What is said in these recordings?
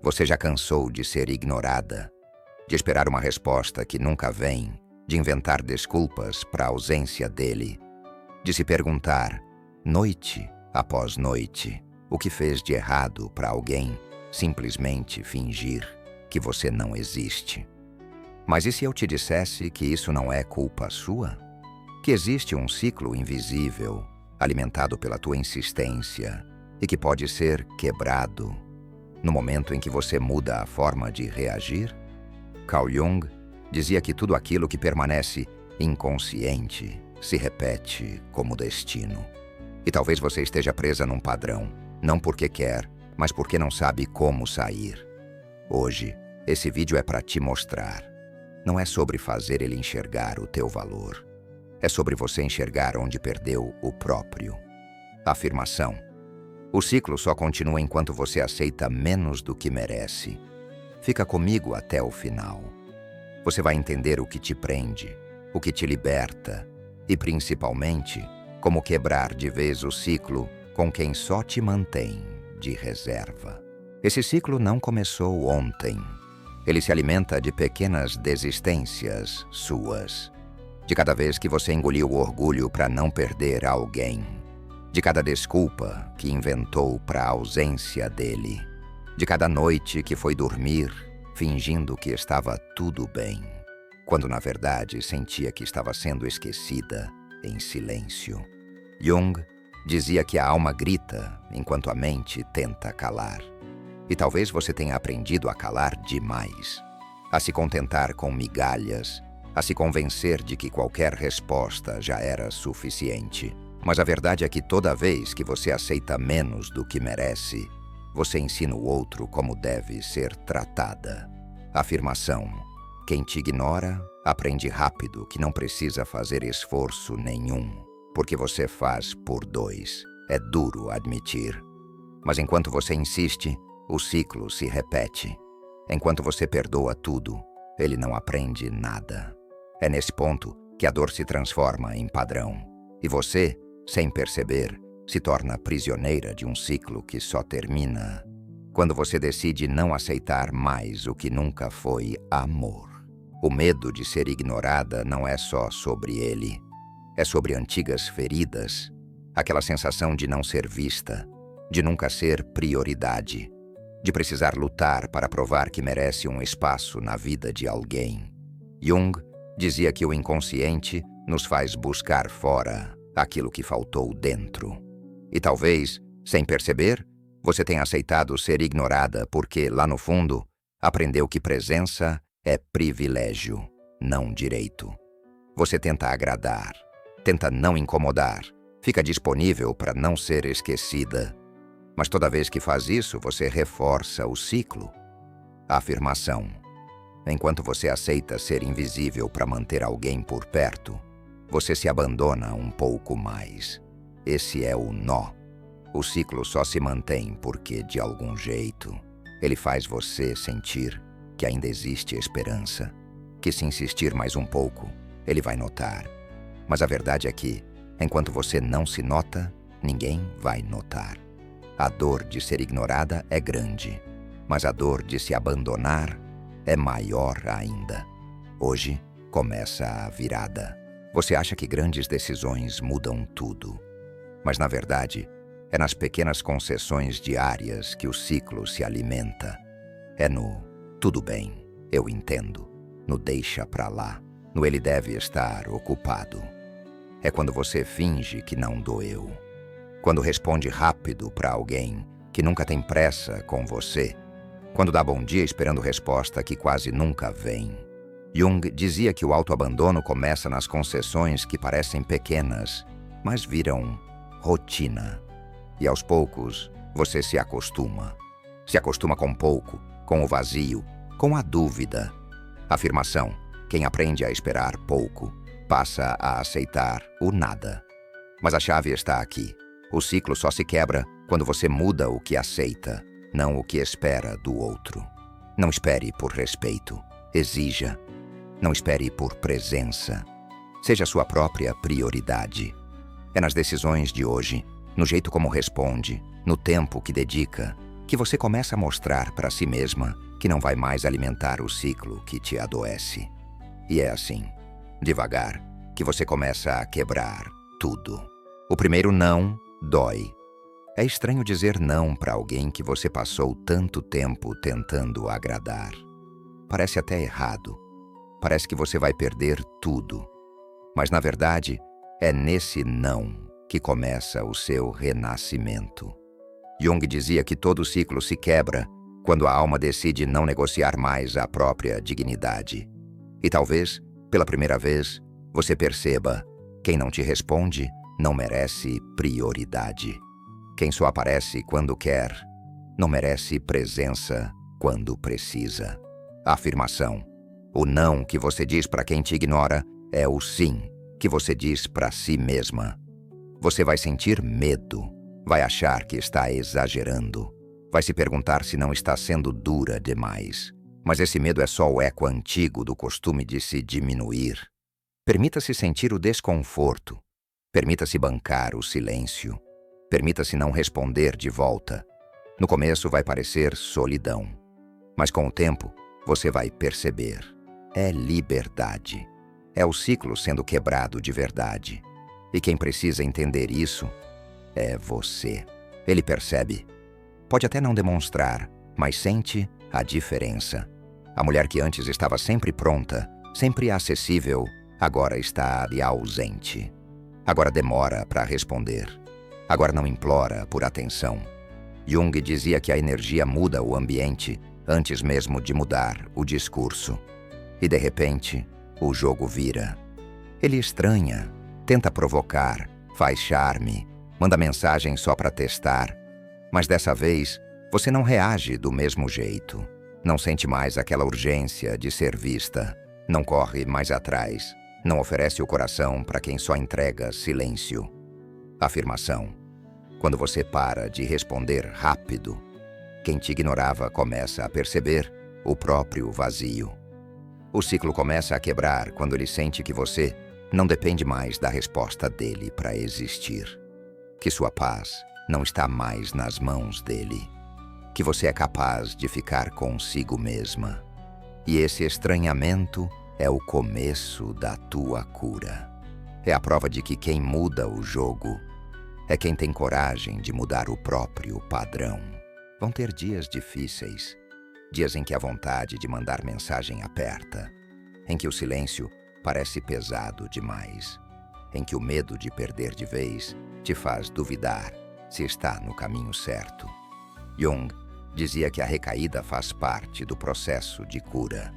Você já cansou de ser ignorada, de esperar uma resposta que nunca vem, de inventar desculpas para a ausência dele, de se perguntar, noite após noite, o que fez de errado para alguém simplesmente fingir que você não existe. Mas e se eu te dissesse que isso não é culpa sua? Que existe um ciclo invisível, alimentado pela tua insistência, e que pode ser quebrado no momento em que você muda a forma de reagir? Carl Jung dizia que tudo aquilo que permanece inconsciente se repete como destino. E talvez você esteja presa num padrão, não porque quer, mas porque não sabe como sair. Hoje, esse vídeo é para te mostrar. Não é sobre fazer ele enxergar o teu valor. É sobre você enxergar onde perdeu o próprio. Afirmação. O ciclo só continua enquanto você aceita menos do que merece. Fica comigo até o final. Você vai entender o que te prende, o que te liberta e, principalmente, como quebrar de vez o ciclo com quem só te mantém de reserva. Esse ciclo não começou ontem. Ele se alimenta de pequenas desistências suas. De cada vez que você engoliu o orgulho para não perder alguém. De cada desculpa que inventou para a ausência dele. De cada noite que foi dormir fingindo que estava tudo bem, quando na verdade sentia que estava sendo esquecida em silêncio. Jung dizia que a alma grita enquanto a mente tenta calar. E talvez você tenha aprendido a calar demais, a se contentar com migalhas, a se convencer de que qualquer resposta já era suficiente. Mas a verdade é que toda vez que você aceita menos do que merece, você ensina o outro como deve ser tratada. Afirmação. Quem te ignora, aprende rápido que não precisa fazer esforço nenhum, porque você faz por dois. É duro admitir. Mas enquanto você insiste, o ciclo se repete. Enquanto você perdoa tudo, ele não aprende nada. É nesse ponto que a dor se transforma em padrão. E você, sem perceber, se torna prisioneira de um ciclo que só termina quando você decide não aceitar mais o que nunca foi amor. O medo de ser ignorada não é só sobre ele. É sobre antigas feridas, aquela sensação de não ser vista, de nunca ser prioridade, de precisar lutar para provar que merece um espaço na vida de alguém. Jung dizia que o inconsciente nos faz buscar fora aquilo que faltou dentro. E talvez, sem perceber, você tenha aceitado ser ignorada porque, lá no fundo, aprendeu que presença é privilégio, não direito. Você tenta agradar, tenta não incomodar, fica disponível para não ser esquecida. Mas toda vez que faz isso, você reforça o ciclo. A afirmação. Enquanto você aceita ser invisível para manter alguém por perto, você se abandona um pouco mais. Esse é o nó. O ciclo só se mantém porque, de algum jeito, ele faz você sentir que ainda existe esperança, que se insistir mais um pouco, ele vai notar. Mas a verdade é que, enquanto você não se nota, ninguém vai notar. A dor de ser ignorada é grande, mas a dor de se abandonar é maior ainda. Hoje começa a virada. Você acha que grandes decisões mudam tudo, mas na verdade é nas pequenas concessões diárias que o ciclo se alimenta. É no tudo bem, eu entendo, no deixa pra lá, no ele deve estar ocupado. É quando você finge que não doeu, quando responde rápido para alguém que nunca tem pressa com você, quando dá bom dia esperando resposta que quase nunca vem. Jung dizia que o autoabandono começa nas concessões que parecem pequenas, mas viram rotina. E aos poucos, você se acostuma. Se acostuma com pouco, com o vazio, com a dúvida. Afirmação. Quem aprende a esperar pouco, passa a aceitar o nada. Mas a chave está aqui. O ciclo só se quebra quando você muda o que aceita, não o que espera do outro. Não espere por respeito. Exija. Não espere por presença. Seja sua própria prioridade. É nas decisões de hoje, no jeito como responde, no tempo que dedica, que você começa a mostrar para si mesma que não vai mais alimentar o ciclo que te adoece. E é assim, devagar, que você começa a quebrar tudo. O primeiro não dói. É estranho dizer não para alguém que você passou tanto tempo tentando agradar. Parece até errado. Parece que você vai perder tudo. Mas, na verdade, é nesse não que começa o seu renascimento. Jung dizia que todo ciclo se quebra quando a alma decide não negociar mais a própria dignidade. E talvez, pela primeira vez, você perceba: quem não te responde não merece prioridade. Quem só aparece quando quer não merece presença quando precisa. A afirmação: o não que você diz para quem te ignora é o sim que você diz para si mesma. Você vai sentir medo, vai achar que está exagerando, vai se perguntar se não está sendo dura demais. Mas esse medo é só o eco antigo do costume de se diminuir. Permita-se sentir o desconforto, permita-se bancar o silêncio, permita-se não responder de volta. No começo vai parecer solidão, mas com o tempo você vai perceber: é liberdade. É o ciclo sendo quebrado de verdade. E quem precisa entender isso é você. Ele percebe. Pode até não demonstrar, mas sente a diferença. A mulher que antes estava sempre pronta, sempre acessível, agora está ali ausente. Agora demora para responder. Agora não implora por atenção. Jung dizia que a energia muda o ambiente antes mesmo de mudar o discurso. E de repente, o jogo vira. Ele estranha, tenta provocar, faz charme, manda mensagem só para testar. Mas dessa vez, você não reage do mesmo jeito. Não sente mais aquela urgência de ser vista. Não corre mais atrás. Não oferece o coração para quem só entrega silêncio. Afirmação: quando você para de responder rápido, quem te ignorava começa a perceber o próprio vazio. O ciclo começa a quebrar quando ele sente que você não depende mais da resposta dele para existir. Que sua paz não está mais nas mãos dele. Que você é capaz de ficar consigo mesma. E esse estranhamento é o começo da tua cura. É a prova de que quem muda o jogo é quem tem coragem de mudar o próprio padrão. Vão ter dias difíceis. Dias em que a vontade de mandar mensagem aperta, em que o silêncio parece pesado demais, em que o medo de perder de vez te faz duvidar se está no caminho certo. Jung dizia que a recaída faz parte do processo de cura.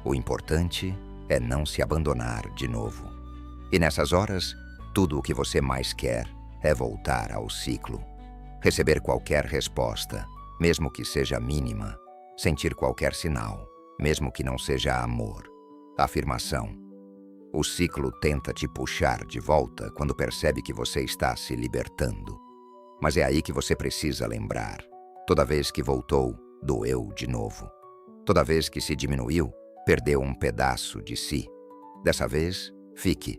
O importante é não se abandonar de novo. E nessas horas, tudo o que você mais quer é voltar ao ciclo. Receber qualquer resposta, mesmo que seja mínima. Sentir qualquer sinal, mesmo que não seja amor. Afirmação: o ciclo tenta te puxar de volta quando percebe que você está se libertando. Mas é aí que você precisa lembrar: toda vez que voltou, doeu de novo. Toda vez que se diminuiu, perdeu um pedaço de si. Dessa vez, fique.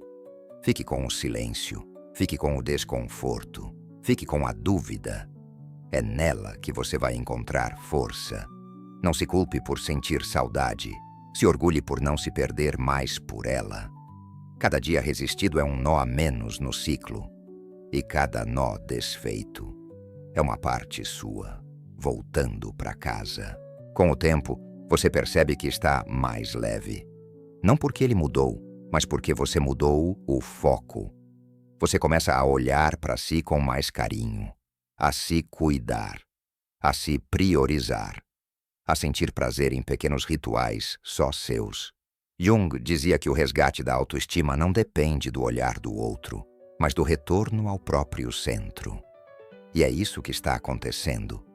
Fique com o silêncio, fique com o desconforto, fique com a dúvida. É nela que você vai encontrar força. Não se culpe por sentir saudade. Se orgulhe por não se perder mais por ela. Cada dia resistido é um nó a menos no ciclo. E cada nó desfeito é uma parte sua, voltando para casa. Com o tempo, você percebe que está mais leve. Não porque ele mudou, mas porque você mudou o foco. Você começa a olhar para si com mais carinho, a se cuidar, a se priorizar, a sentir prazer em pequenos rituais só seus. Jung dizia que o resgate da autoestima não depende do olhar do outro, mas do retorno ao próprio centro. E é isso que está acontecendo.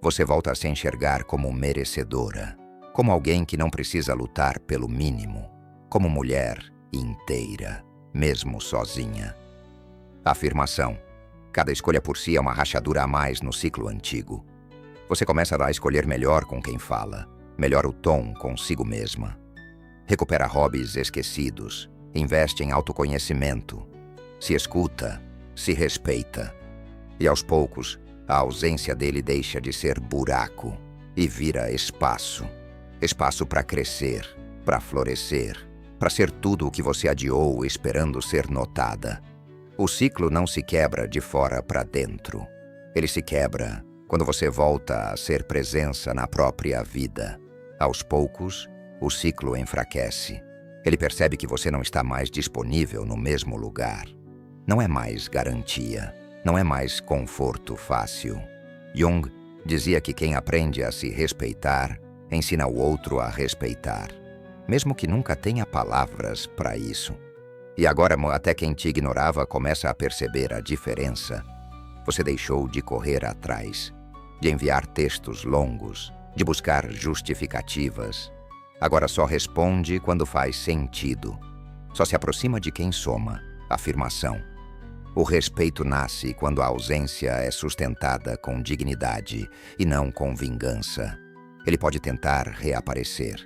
Você volta a se enxergar como merecedora, como alguém que não precisa lutar pelo mínimo, como mulher inteira, mesmo sozinha. Afirmação: cada escolha por si é uma rachadura a mais no ciclo antigo. Você começa a escolher melhor com quem fala, melhor o tom consigo mesma. Recupera hobbies esquecidos, investe em autoconhecimento, se escuta, se respeita. E aos poucos, a ausência dele deixa de ser buraco e vira espaço. Espaço para crescer, para florescer, para ser tudo o que você adiou esperando ser notada. O ciclo não se quebra de fora para dentro. Ele se quebra quando você volta a ser presença na própria vida. Aos poucos, o ciclo enfraquece. Ele percebe que você não está mais disponível no mesmo lugar. Não é mais garantia, não é mais conforto fácil. Jung dizia que quem aprende a se respeitar, ensina o outro a respeitar, mesmo que nunca tenha palavras para isso. E agora até quem te ignorava começa a perceber a diferença. Você deixou de correr atrás, de enviar textos longos, de buscar justificativas. Agora só responde quando faz sentido. Só se aproxima de quem soma, afirmação. O respeito nasce quando a ausência é sustentada com dignidade e não com vingança. Ele pode tentar reaparecer,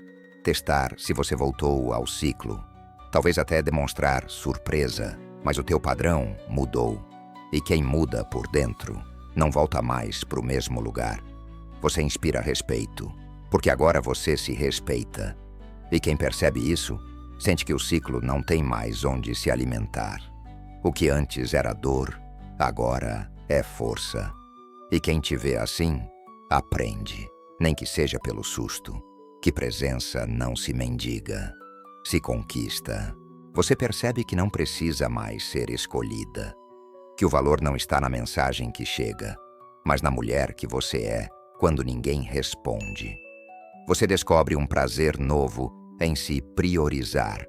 testar se você voltou ao ciclo, talvez até demonstrar surpresa, mas o teu padrão mudou. E quem muda por dentro não volta mais para o mesmo lugar. Você inspira respeito, porque agora você se respeita. E quem percebe isso, sente que o ciclo não tem mais onde se alimentar. O que antes era dor, agora é força. E quem te vê assim, aprende, nem que seja pelo susto, que presença não se mendiga, se conquista. Você percebe que não precisa mais ser escolhida, que o valor não está na mensagem que chega, mas na mulher que você é quando ninguém responde. Você descobre um prazer novo em se priorizar,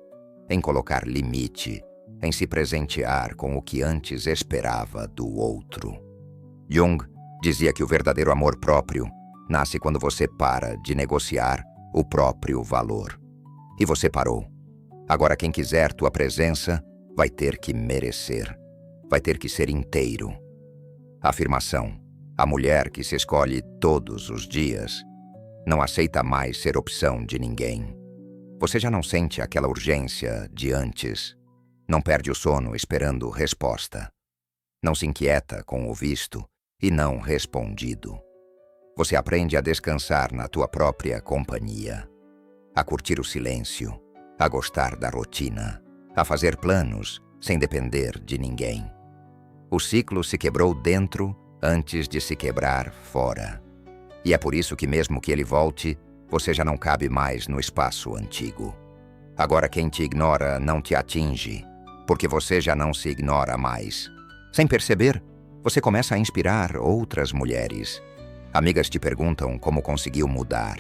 em colocar limite, em se presentear com o que antes esperava do outro. Jung dizia que o verdadeiro amor próprio nasce quando você para de negociar o próprio valor. E você parou. Agora quem quiser tua presença vai ter que merecer, vai ter que ser inteiro. Afirmação: a mulher que se escolhe todos os dias não aceita mais ser opção de ninguém. Você já não sente aquela urgência de antes. Não perde o sono esperando resposta. Não se inquieta com o visto e não respondido. Você aprende a descansar na tua própria companhia, a curtir o silêncio, a gostar da rotina, a fazer planos sem depender de ninguém. O ciclo se quebrou dentro antes de se quebrar fora. E é por isso que mesmo que ele volte, você já não cabe mais no espaço antigo. Agora quem te ignora não te atinge, porque você já não se ignora mais. Sem perceber, você começa a inspirar outras mulheres. Amigas te perguntam como conseguiu mudar.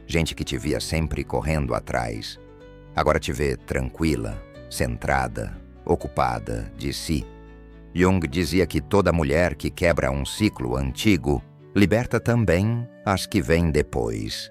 Gente que te via sempre correndo atrás, agora te vê tranquila, centrada, ocupada de si. Jung dizia que toda mulher que quebra um ciclo antigo liberta também as que vêm depois.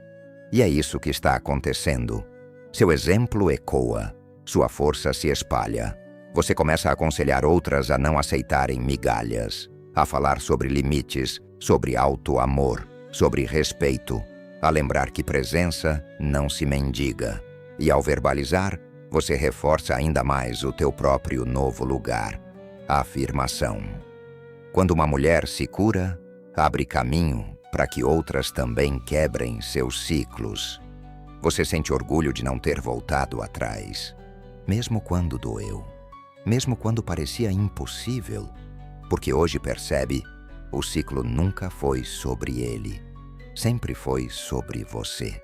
E é isso que está acontecendo. Seu exemplo ecoa, sua força se espalha. Você começa a aconselhar outras a não aceitarem migalhas, a falar sobre limites, sobre auto-amor, sobre respeito, a lembrar que presença não se mendiga. E ao verbalizar, você reforça ainda mais o teu próprio novo lugar. A afirmação: quando uma mulher se cura, abre caminho para que outras também quebrem seus ciclos. Você sente orgulho de não ter voltado atrás, mesmo quando doeu, mesmo quando parecia impossível, porque hoje percebe, o ciclo nunca foi sobre ele, sempre foi sobre você.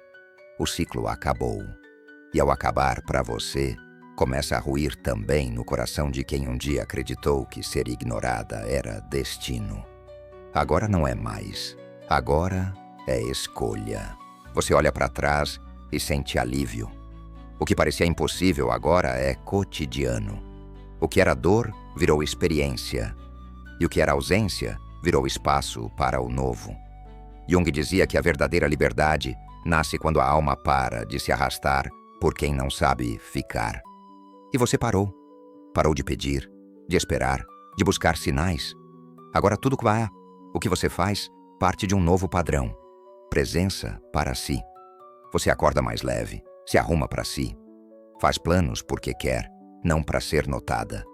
O ciclo acabou, e ao acabar para você, começa a ruir também no coração de quem um dia acreditou que ser ignorada era destino. Agora não é mais, agora é escolha. Você olha para trás e sente alívio. O que parecia impossível agora é cotidiano. O que era dor virou experiência, e o que era ausência virou espaço para o novo. Jung dizia que a verdadeira liberdade nasce quando a alma para de se arrastar por quem não sabe ficar. E você parou. Parou de pedir, de esperar, de buscar sinais. Agora tudo o que você faz parte de um novo padrão. Presença para si. Você acorda mais leve, se arruma para si. Faz planos porque quer, não para ser notada.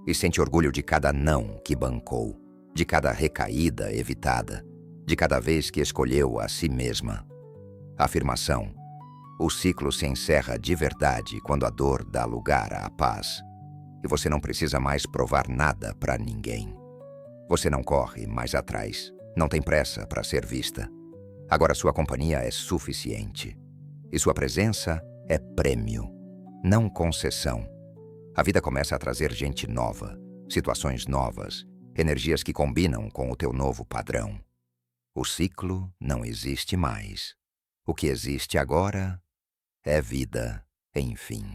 E sente orgulho de cada não que bancou, de cada recaída evitada, de cada vez que escolheu a si mesma. Afirmação: o ciclo se encerra de verdade quando a dor dá lugar à paz. E você não precisa mais provar nada para ninguém. Você não corre mais atrás, não tem pressa para ser vista. Agora sua companhia é suficiente. E sua presença é prêmio, não concessão. A vida começa a trazer gente nova, situações novas, energias que combinam com o teu novo padrão. O ciclo não existe mais. O que existe agora é vida, enfim.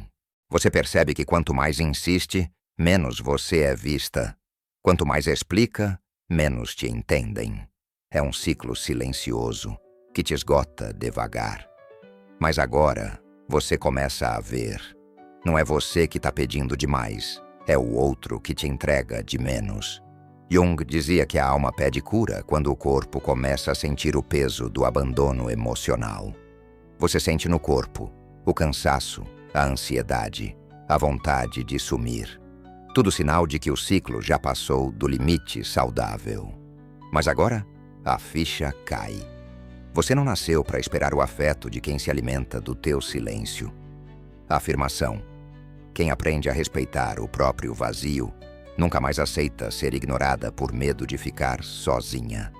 Você percebe que quanto mais insiste, menos você é vista. Quanto mais explica, menos te entendem. É um ciclo silencioso que te esgota devagar. Mas agora, você começa a ver. Não é você que está pedindo demais, é o outro que te entrega de menos. Jung dizia que a alma pede cura quando o corpo começa a sentir o peso do abandono emocional. Você sente no corpo o cansaço, a ansiedade, a vontade de sumir. Tudo sinal de que o ciclo já passou do limite saudável. Mas agora, a ficha cai. Você não nasceu para esperar o afeto de quem se alimenta do teu silêncio. A afirmação: quem aprende a respeitar o próprio vazio, nunca mais aceita ser ignorada por medo de ficar sozinha.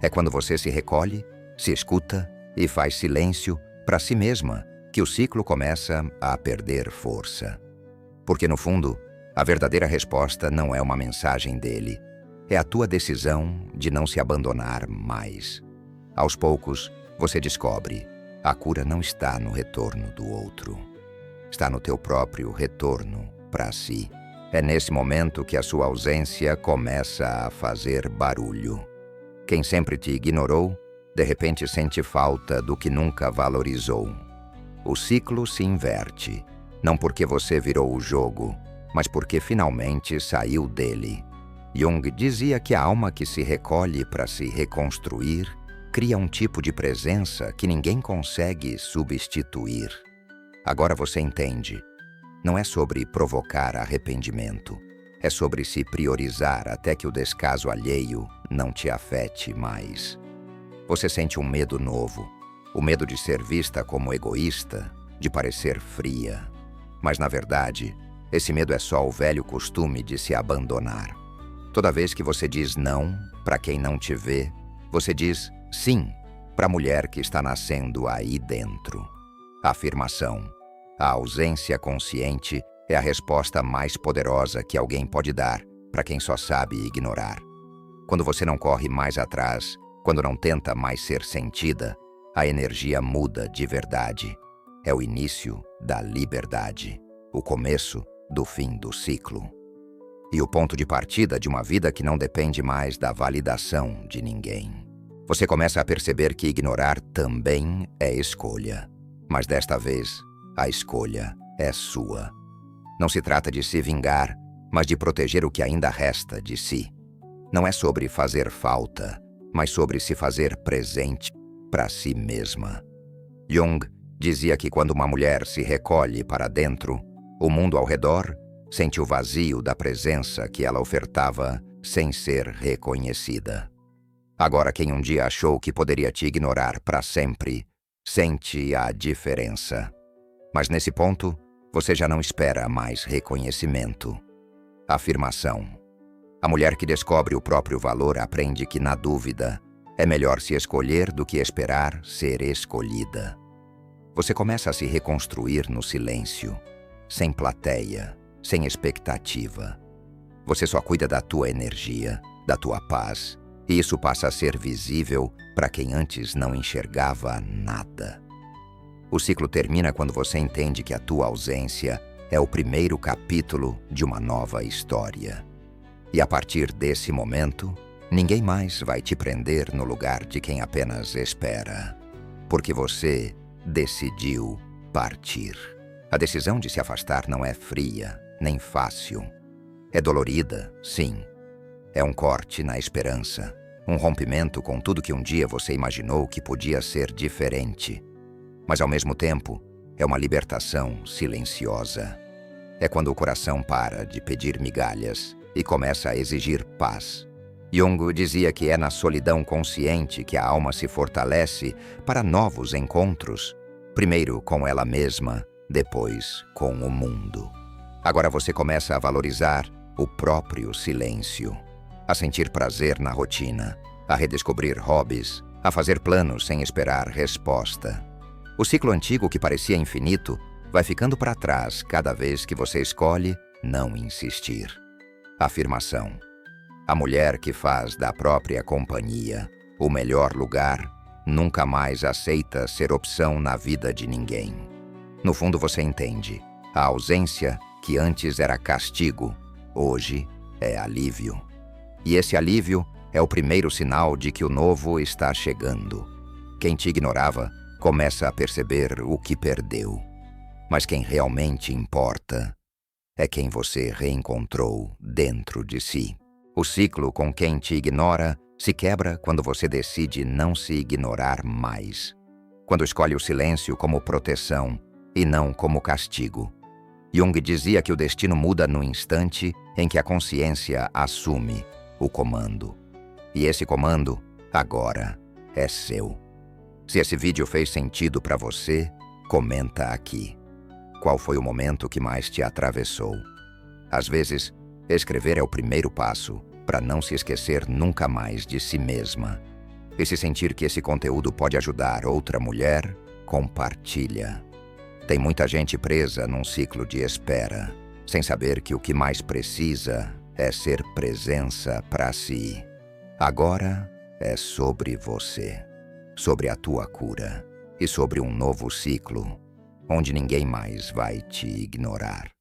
É quando você se recolhe, se escuta e faz silêncio para si mesma que o ciclo começa a perder força. Porque, no fundo, a verdadeira resposta não é uma mensagem dele. É a tua decisão de não se abandonar mais. Aos poucos, você descobre: a cura não está no retorno do outro. Está no teu próprio retorno para si. É nesse momento que a sua ausência começa a fazer barulho. Quem sempre te ignorou, de repente sente falta do que nunca valorizou. O ciclo se inverte, não porque você virou o jogo, mas porque finalmente saiu dele. Jung dizia que a alma que se recolhe para se reconstruir cria um tipo de presença que ninguém consegue substituir. Agora você entende. Não é sobre provocar arrependimento. É sobre se priorizar até que o descaso alheio não te afete mais. Você sente um medo novo. O medo de ser vista como egoísta, de parecer fria. Mas, na verdade, esse medo é só o velho costume de se abandonar. Toda vez que você diz não para quem não te vê, você diz sim para a mulher que está nascendo aí dentro. A afirmação: a ausência consciente é a resposta mais poderosa que alguém pode dar para quem só sabe ignorar. Quando você não corre mais atrás, quando não tenta mais ser sentida, a energia muda de verdade. É o início da liberdade, o começo do fim do ciclo. E o ponto de partida de uma vida que não depende mais da validação de ninguém. Você começa a perceber que ignorar também é escolha. Mas desta vez, a escolha é sua. Não se trata de se vingar, mas de proteger o que ainda resta de si. Não é sobre fazer falta, mas sobre se fazer presente para si mesma. Jung dizia que quando uma mulher se recolhe para dentro, o mundo ao redor sente o vazio da presença que ela ofertava sem ser reconhecida. Agora, quem um dia achou que poderia te ignorar para sempre, sente a diferença. Mas nesse ponto, você já não espera mais reconhecimento. Afirmação: a mulher que descobre o próprio valor aprende que, na dúvida, é melhor se escolher do que esperar ser escolhida. Você começa a se reconstruir no silêncio, sem plateia, sem expectativa. Você só cuida da tua energia, da tua paz, e isso passa a ser visível para quem antes não enxergava nada. O ciclo termina quando você entende que a tua ausência é o primeiro capítulo de uma nova história. E a partir desse momento, ninguém mais vai te prender no lugar de quem apenas espera. Porque você decidiu partir. A decisão de se afastar não é fria, nem fácil. É dolorida, sim. É um corte na esperança, um rompimento com tudo que um dia você imaginou que podia ser diferente. Mas, ao mesmo tempo, é uma libertação silenciosa. É quando o coração para de pedir migalhas e começa a exigir paz. Jung dizia que é na solidão consciente que a alma se fortalece para novos encontros, primeiro com ela mesma, depois com o mundo. Agora você começa a valorizar o próprio silêncio, a sentir prazer na rotina, a redescobrir hobbies, a fazer planos sem esperar resposta. O ciclo antigo que parecia infinito vai ficando para trás cada vez que você escolhe não insistir. Afirmação: a mulher que faz da própria companhia o melhor lugar nunca mais aceita ser opção na vida de ninguém. No fundo você entende, a ausência que antes era castigo, hoje é alívio. E esse alívio é o primeiro sinal de que o novo está chegando. Quem te ignorava começa a perceber o que perdeu. Mas quem realmente importa é quem você reencontrou dentro de si. O ciclo com quem te ignora se quebra quando você decide não se ignorar mais. Quando escolhe o silêncio como proteção e não como castigo. Jung dizia que o destino muda no instante em que a consciência assume o comando. E esse comando, agora, é seu. Se esse vídeo fez sentido para você, comenta aqui. Qual foi o momento que mais te atravessou? Às vezes, escrever é o primeiro passo para não se esquecer nunca mais de si mesma. E se sentir que esse conteúdo pode ajudar outra mulher, compartilha. Tem muita gente presa num ciclo de espera, sem saber que o que mais precisa é ser presença para si. Agora é sobre você, sobre a tua cura e sobre um novo ciclo, onde ninguém mais vai te ignorar.